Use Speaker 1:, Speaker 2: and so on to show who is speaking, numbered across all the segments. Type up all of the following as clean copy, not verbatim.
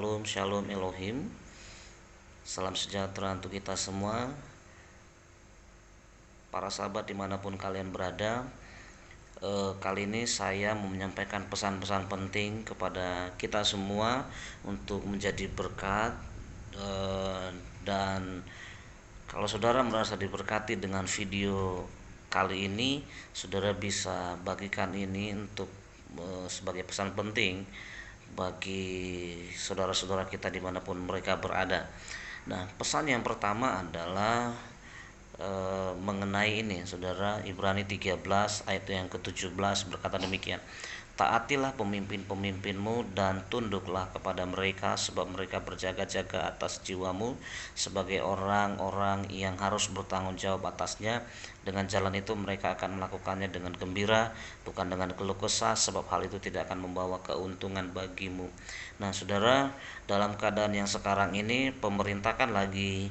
Speaker 1: Shalom, Shalom Elohim. Salam sejahtera untuk kita semua, para sahabat dimanapun kalian berada. Kali ini saya mau menyampaikan pesan-pesan penting kepada kita semua untuk menjadi berkat. Dan kalau saudara merasa diberkati dengan video kali ini, saudara bisa bagikan ini untuk sebagai pesan penting bagi saudara-saudara kita dimanapun mereka berada. Nah, pesan yang pertama adalah mengenai ini, saudara. Ibrani 13 ayat yang ke-17 berkata demikian: taatilah pemimpin-pemimpinmu dan tunduklah kepada mereka, sebab mereka berjaga-jaga atas jiwamu sebagai orang-orang yang harus bertanggung jawab atasnya. Dengan jalan itu mereka akan melakukannya dengan gembira, bukan dengan keluh kesah, sebab hal itu tidak akan membawa keuntungan bagimu. Nah, saudara, dalam keadaan yang sekarang ini, pemerintah kan lagi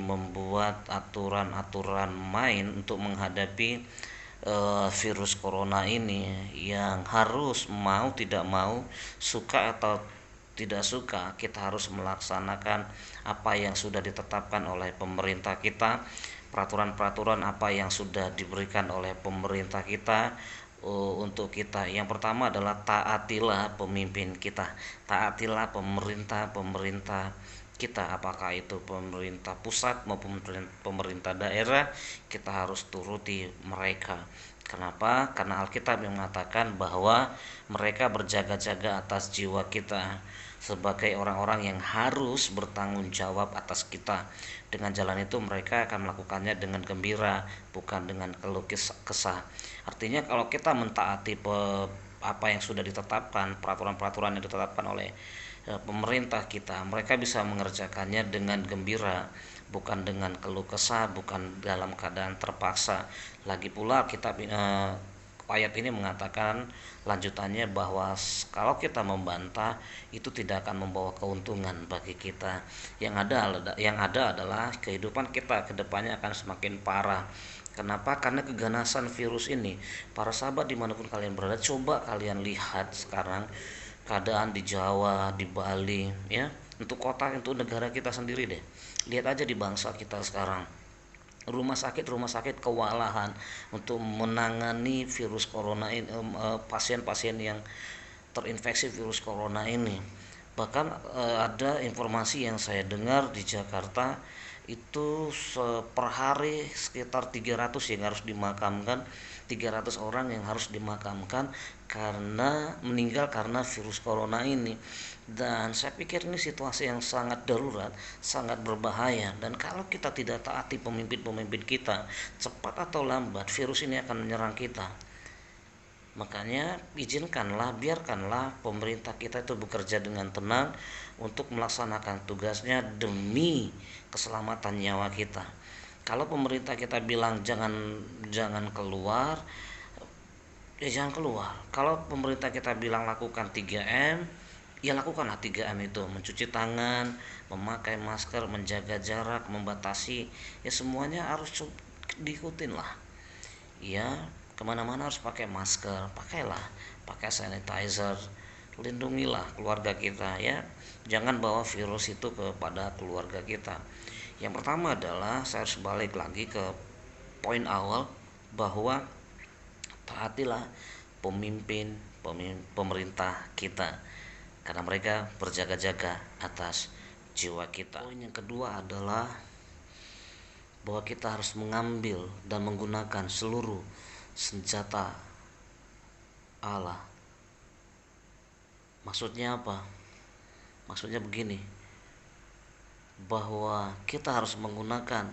Speaker 1: membuat aturan-aturan main untuk menghadapi virus corona ini, yang harus mau tidak mau, suka atau tidak suka, kita harus melaksanakan apa yang sudah ditetapkan oleh pemerintah kita, peraturan-peraturan apa yang sudah diberikan oleh pemerintah kita untuk kita. Yang pertama adalah taatilah pemimpin kita, taatilah pemerintah kita, apakah itu pemerintah pusat maupun pemerintah daerah, kita harus turuti mereka. Kenapa? Karena Alkitab yang mengatakan bahwa mereka berjaga-jaga atas jiwa kita sebagai orang-orang yang harus bertanggung jawab atas kita. Dengan jalan itu mereka akan melakukannya dengan gembira, bukan dengan keluh kesah. Artinya kalau kita mentaati apa yang sudah ditetapkan, peraturan-peraturan yang ditetapkan oleh pemerintah kita, mereka bisa mengerjakannya dengan gembira, bukan dengan keluh kesah, bukan dalam keadaan terpaksa. Lagi pula ayat ini mengatakan lanjutannya bahwa kalau kita membantah itu tidak akan membawa keuntungan bagi kita. Yang ada adalah kehidupan kita kedepannya akan semakin parah. Kenapa? Karena keganasan virus ini. Para sahabat dimanapun kalian berada, coba kalian lihat sekarang keadaan di Jawa, di Bali, ya, untuk kota, untuk negara kita sendiri deh. Lihat aja di bangsa kita sekarang, rumah sakit kewalahan untuk menangani virus corona ini, pasien-pasien yang terinfeksi virus corona ini. Bahkan ada informasi yang saya dengar di Jakarta itu per hari sekitar 300 yang harus dimakamkan, 300 orang yang harus dimakamkan karena meninggal karena virus corona ini. Dan saya pikir ini situasi yang sangat darurat, sangat berbahaya, dan kalau kita tidak taati pemimpin-pemimpin kita, cepat atau lambat virus ini akan menyerang kita. Makanya biarkanlah pemerintah kita itu bekerja dengan tenang untuk melaksanakan tugasnya demi keselamatan nyawa kita. Kalau pemerintah kita bilang jangan keluar, ya jangan keluar. Kalau pemerintah kita bilang lakukan 3M, ya lakukanlah 3M itu, mencuci tangan, memakai masker, menjaga jarak, membatasi, ya semuanya harus diikutin lah. Ya, kemana-mana harus pakai masker, pakai sanitizer, lindungilah keluarga kita, ya. Jangan bawa virus itu kepada keluarga kita. Yang pertama adalah saya harus balik lagi ke poin awal bahwa taatilah pemerintah kita, karena mereka berjaga-jaga atas jiwa kita. Poin yang kedua adalah bahwa kita harus mengambil dan menggunakan seluruh senjata Allah. Maksudnya apa? Maksudnya begini, bahwa kita harus menggunakan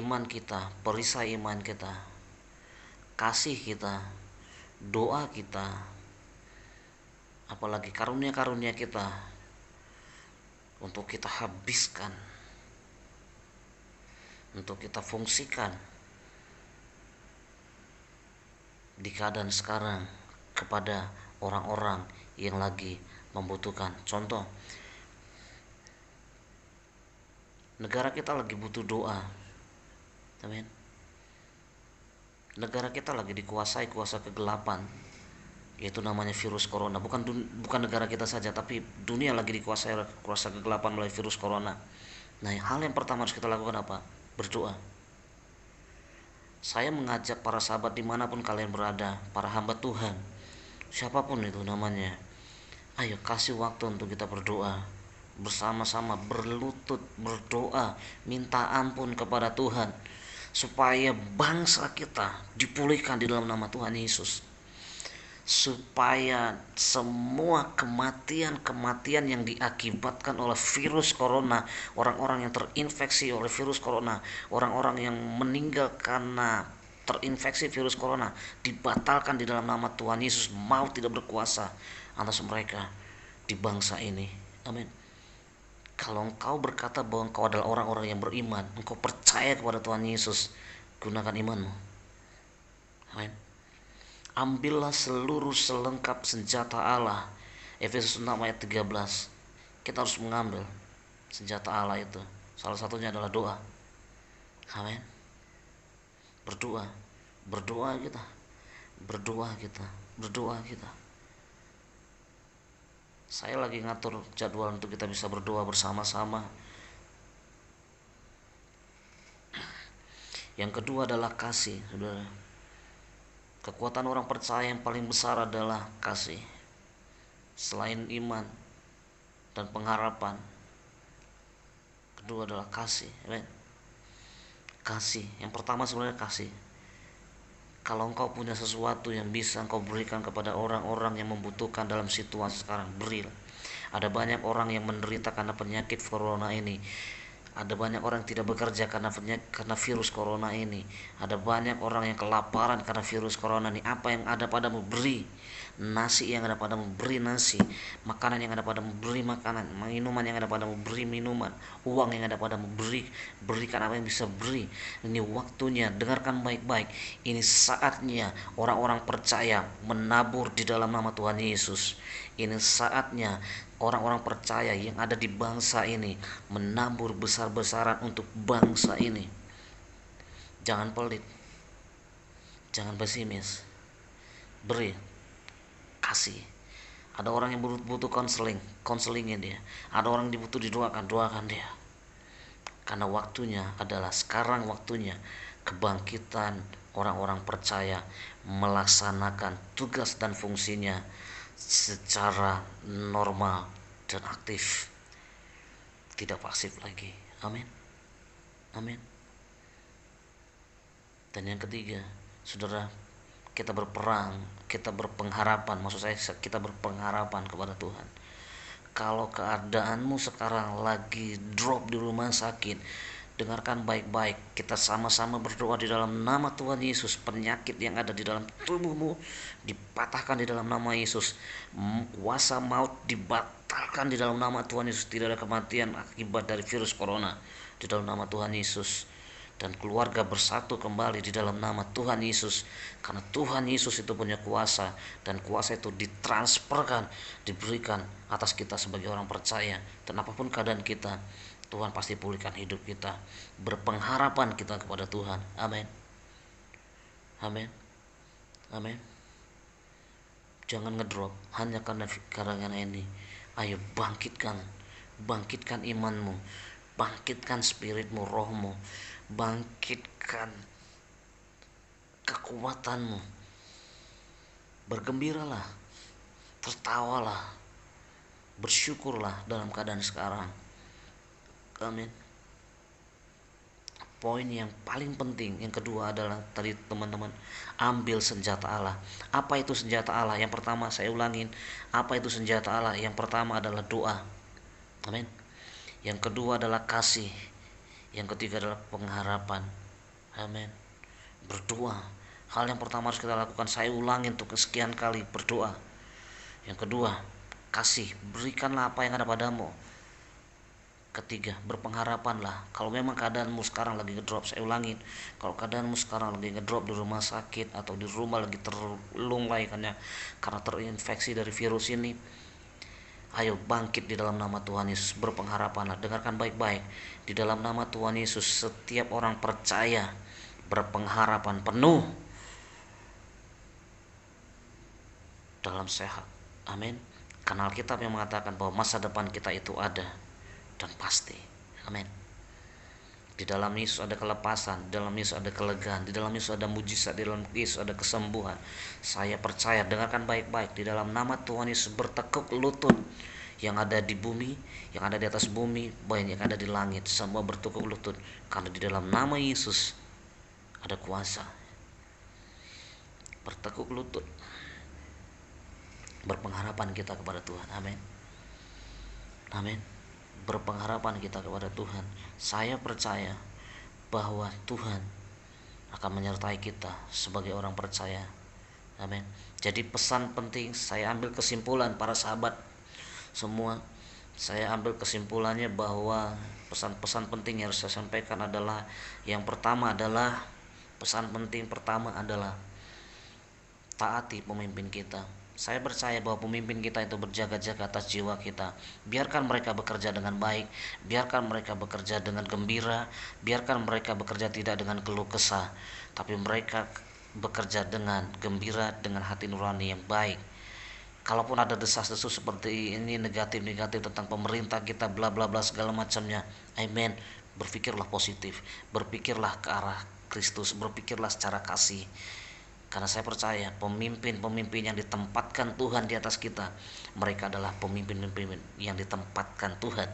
Speaker 1: iman kita, perisai iman kita, kasih kita, doa kita, apalagi karunia-karunia kita, untuk kita habiskan, untuk kita fungsikan di keadaan sekarang kepada orang-orang yang lagi membutuhkan. Contoh, negara kita lagi butuh doa, amin. Negara kita lagi dikuasai kuasa kegelapan, yaitu namanya virus corona. Bukan negara kita saja, tapi dunia lagi dikuasai oleh kuasa kegelapan melalui virus corona. Nah, hal yang pertama harus kita lakukan apa? Berdoa. Saya mengajak para sahabat dimanapun kalian berada, para hamba Tuhan, siapapun itu namanya, ayo kasih waktu untuk kita berdoa bersama-sama, berlutut berdoa, minta ampun kepada Tuhan, supaya bangsa kita dipulihkan di dalam nama Tuhan Yesus, supaya semua kematian-kematian yang diakibatkan oleh virus corona, orang-orang yang terinfeksi oleh virus corona, orang-orang yang meninggal karena terinfeksi virus corona, dibatalkan di dalam nama Tuhan Yesus. Maut tidak berkuasa atas mereka di bangsa ini. Amin. Kalau engkau berkata bahwa engkau adalah orang-orang yang beriman, engkau percaya kepada Tuhan Yesus, gunakan imanmu. Amin. Ambillah seluruh selengkap senjata Allah. Efesus 6 ayat 13. Kita harus mengambil senjata Allah itu. Salah satunya adalah doa. Amin. Berdoa. Berdoa kita. Berdoa kita. Berdoa kita. Saya lagi ngatur jadwal untuk kita bisa berdoa bersama-sama. Yang kedua adalah kasih, saudara. Kekuatan orang percaya yang paling besar adalah kasih. Selain iman dan pengharapan, kedua adalah kasih. Kasih. Yang pertama sebenarnya kasih. Kalau engkau punya sesuatu yang bisa engkau berikan kepada orang-orang yang membutuhkan dalam situasi sekarang, berilah. Ada banyak orang yang menderita karena penyakit corona ini. Ada banyak orang yang tidak bekerja karena virus corona ini. Ada banyak orang yang kelaparan karena virus corona ini. Apa yang ada padamu, beri. Nasi yang ada padamu, beri nasi. Makanan yang ada padamu, beri makanan. Minuman yang ada padamu, beri minuman. Uang yang ada padamu, beri. Berikan apa yang bisa beri. Ini waktunya, dengarkan baik-baik. Ini saatnya orang-orang percaya menabur di dalam nama Tuhan Yesus. Ini saatnya orang-orang percaya yang ada di bangsa ini menabur besar-besaran untuk bangsa ini. Jangan pelit, jangan pesimis, beri, kasih. Ada orang yang butuh konselingnya dia. Ada orang yang butuh doakan dia. Karena waktunya adalah sekarang, waktunya kebangkitan orang-orang percaya melaksanakan tugas dan fungsinya secara normal dan aktif, tidak pasif lagi. Amin. Amin. Dan yang ketiga, saudara, kita berperang, kita berpengharapan. Maksud saya, kita berpengharapan kepada Tuhan. Kalau keadaanmu sekarang lagi drop di rumah sakit, dengarkan baik-baik. Kita sama-sama berdoa di dalam nama Tuhan Yesus. Penyakit yang ada di dalam tubuhmu dipatahkan di dalam nama Yesus. Kuasa maut dibatalkan di dalam nama Tuhan Yesus. Tidak ada kematian akibat dari virus corona di dalam nama Tuhan Yesus. Dan keluarga bersatu kembali di dalam nama Tuhan Yesus. Karena Tuhan Yesus itu punya kuasa. Dan kuasa itu ditransferkan, diberikan atas kita sebagai orang percaya. Dan apapun keadaan kita, Tuhan pasti pulihkan hidup kita. Berpengharapan kita kepada Tuhan. Amin. Amin. Amin. Jangan ngedrop hanya karena ini. Ayo bangkitkan imanmu, bangkitkan spiritmu, rohmu, bangkitkan kekuatanmu. Bergembiralah, tertawalah, bersyukurlah dalam keadaan sekarang. Amin. Poin yang paling penting yang kedua adalah tadi teman-teman, ambil senjata Allah. Apa itu senjata Allah? Yang pertama, saya ulangin, apa itu senjata Allah? Yang pertama adalah doa. Amin. Yang kedua adalah kasih. Yang ketiga adalah pengharapan. Amin. Berdoa. Hal yang pertama harus kita lakukan, saya ulangin untuk kesekian kali, berdoa. Yang kedua, kasih. Berikanlah apa yang ada padamu. Ketiga, berpengharapanlah. Kalau memang keadaanmu sekarang lagi ngedrop, saya ulangin, kalau keadaanmu sekarang lagi ngedrop di rumah sakit atau di rumah lagi terlunglai karena terinfeksi dari virus ini, ayo bangkit di dalam nama Tuhan Yesus. Berpengharapanlah. Dengarkan baik-baik, di dalam nama Tuhan Yesus setiap orang percaya berpengharapan penuh dalam sehat. Amin. Karena Alkitab yang mengatakan bahwa masa depan kita itu ada dan pasti. Amin. Di dalam Yesus ada kelepasan, di dalam Yesus ada kelegaan, di dalam Yesus ada mujizat, di dalam Yesus ada kesembuhan. Saya percaya, dengarkan baik-baik, di dalam nama Tuhan Yesus bertekuk lutut, yang ada di bumi, yang ada di atas bumi, baik yang ada di langit, semua bertekuk lutut, karena di dalam nama Yesus ada kuasa. Bertekuk lutut, berpengharapan kita kepada Tuhan. Amin. Amin. Berpengharapan kita kepada Tuhan. Saya percaya bahwa Tuhan akan menyertai kita sebagai orang percaya. Amin. Jadi pesan penting, saya ambil kesimpulan para sahabat semua. Saya ambil kesimpulannya bahwa pesan-pesan penting yang harus saya sampaikan adalah, yang pertama adalah, pesan penting pertama adalah taati pemimpin kita. Saya percaya bahwa pemimpin kita itu berjaga-jaga atas jiwa kita. Biarkan mereka bekerja dengan baik, biarkan mereka bekerja dengan gembira, biarkan mereka bekerja tidak dengan keluh kesah, tapi mereka bekerja dengan gembira, dengan hati nurani yang baik. Kalaupun ada desas-desus seperti ini, negatif-negatif tentang pemerintah kita, bla bla bla segala macamnya, amen, berpikirlah positif, berpikirlah ke arah Kristus, berpikirlah secara kasih. Karena saya percaya pemimpin-pemimpin yang ditempatkan Tuhan di atas kita, mereka adalah pemimpin-pemimpin yang ditempatkan Tuhan.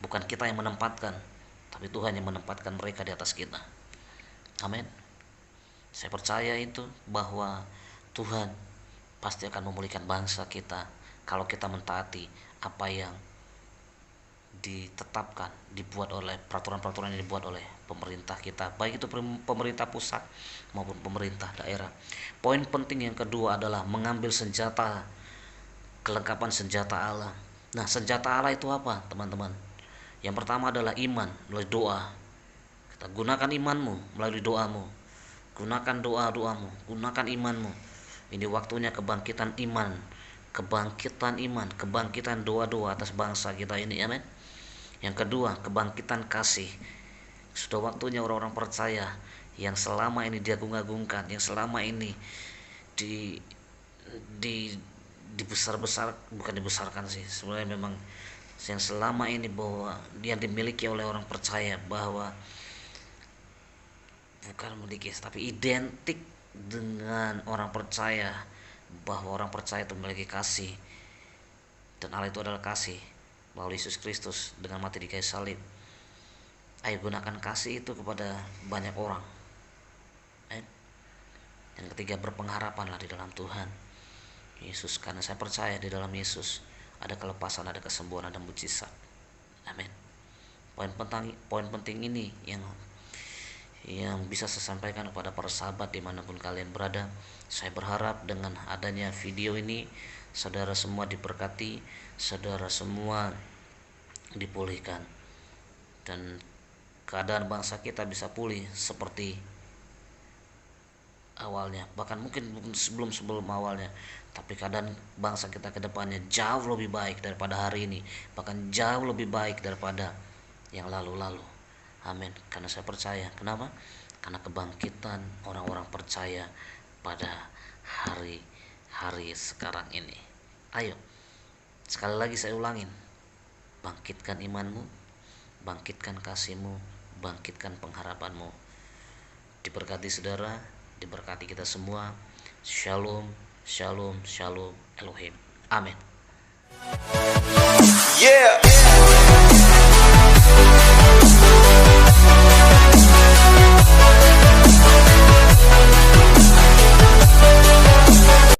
Speaker 1: Bukan kita yang menempatkan, tapi Tuhan yang menempatkan mereka di atas kita. Amin. Saya percaya itu, bahwa Tuhan pasti akan memulihkan bangsa kita kalau kita mentaati apa yang ditetapkan, dibuat oleh peraturan-peraturan yang dibuat oleh pemerintah kita, baik itu pemerintah pusat maupun pemerintah daerah. Poin penting yang kedua adalah mengambil senjata, kelengkapan senjata Allah. Nah, senjata Allah itu apa, teman-teman? Yang pertama adalah iman melalui doa. Kita gunakan imanmu melalui doamu, gunakan doa-doamu, gunakan imanmu. Ini waktunya kebangkitan iman, kebangkitan doa-doa atas bangsa kita ini. Amin. Yang kedua, kebangkitan kasih. Sudah waktunya orang-orang percaya yang selama ini diagung-agungkan, yang selama ini dibesar-besar, bukan dibesarkan sih, sebenarnya memang yang selama ini bahwa dia dimiliki oleh orang percaya, bahwa bukan memiliki tapi identik dengan orang percaya, bahwa orang percaya itu memiliki kasih, dan Allah itu adalah kasih melalui Yesus Kristus dengan mati di kayu salib. Ayo gunakan kasih itu kepada banyak orang. Yang ketiga, berpengharapanlah di dalam Tuhan Yesus, karena saya percaya di dalam Yesus ada kelepasan, ada kesembuhan, ada mujizat. Amin. Poin penting ini yang bisa saya sampaikan kepada para sahabat dimanapun kalian berada. Saya berharap dengan adanya video ini, saudara semua diberkati, saudara semua dipulihkan, dan keadaan bangsa kita bisa pulih seperti awalnya, bahkan mungkin sebelum awalnya, tapi keadaan bangsa kita ke depannya jauh lebih baik daripada hari ini, bahkan jauh lebih baik daripada yang lalu-lalu. Amin. Karena saya percaya. Kenapa? Karena kebangkitan orang-orang percaya pada hari sekarang ini. Ayo, sekali lagi saya ulangin, bangkitkan imanmu, bangkitkan kasihmu, bangkitkan pengharapanmu. Diberkati saudara, diberkati kita semua. Shalom, shalom, shalom Elohim. Amin.
Speaker 2: Yeah.